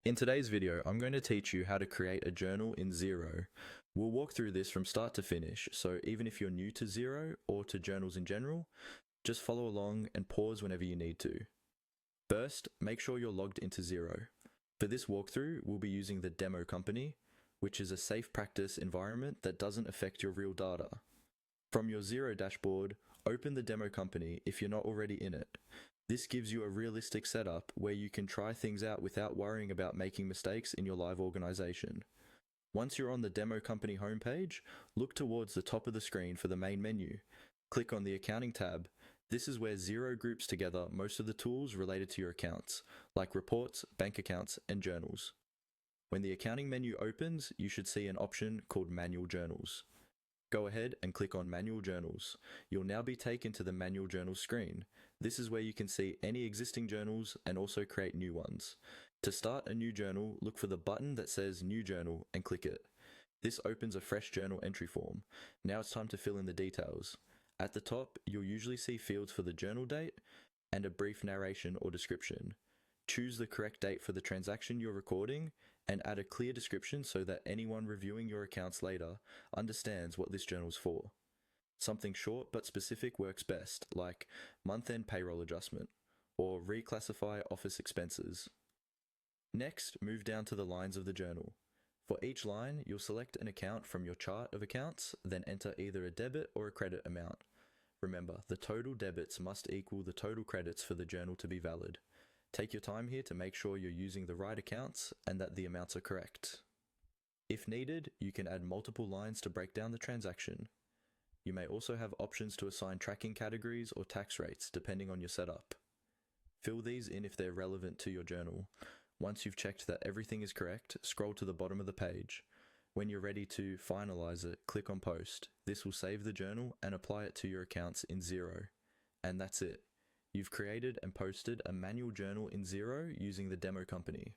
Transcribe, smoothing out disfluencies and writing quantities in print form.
In today's video, I'm going to teach you how to create a journal in Xero. We'll walk through this from start to finish, so even if you're new to Xero or to journals in general, just follow along and pause whenever you need to. First, make sure you're logged into Xero. For this walkthrough, we'll be using the demo company, which is a safe practice environment that doesn't affect your real data. From your Xero dashboard, open the demo company if you're not already in it. This gives you a realistic setup where you can try things out without worrying about making mistakes in your live organization. Once you're on the demo company homepage, look towards the top of the screen for the main menu. Click on the accounting tab. This is where Xero groups together most of the tools related to your accounts, like reports, bank accounts, and journals. When the accounting menu opens, you should see an option called Manual Journals. Go ahead and click on Manual Journals. You'll now be taken to the Manual Journals screen. This is where you can see any existing journals and also create new ones. To start a new journal, look for the button that says New Journal and click it. This opens a fresh journal entry form. Now it's time to fill in the details. At the top, you'll usually see fields for the journal date and a brief narration or description. Choose the correct date for the transaction you're recording and add a clear description so that anyone reviewing your accounts later understands what this journal's for. Something short but specific works best, like month-end payroll adjustment or reclassify office expenses. Next, move down to the lines of the journal. For each line, you'll select an account from your chart of accounts, then enter either a debit or a credit amount. Remember, the total debits must equal the total credits for the journal to be valid. Take your time here to make sure you're using the right accounts and that the amounts are correct. If needed, you can add multiple lines to break down the transaction. You may also have options to assign tracking categories or tax rates depending on your setup. Fill these in if they're relevant to your journal. Once you've checked that everything is correct, scroll to the bottom of the page. When you're ready to finalize it, click on Post. This will save the journal and apply it to your accounts in Xero. And that's it. You've created and posted a manual journal in Xero using the demo company.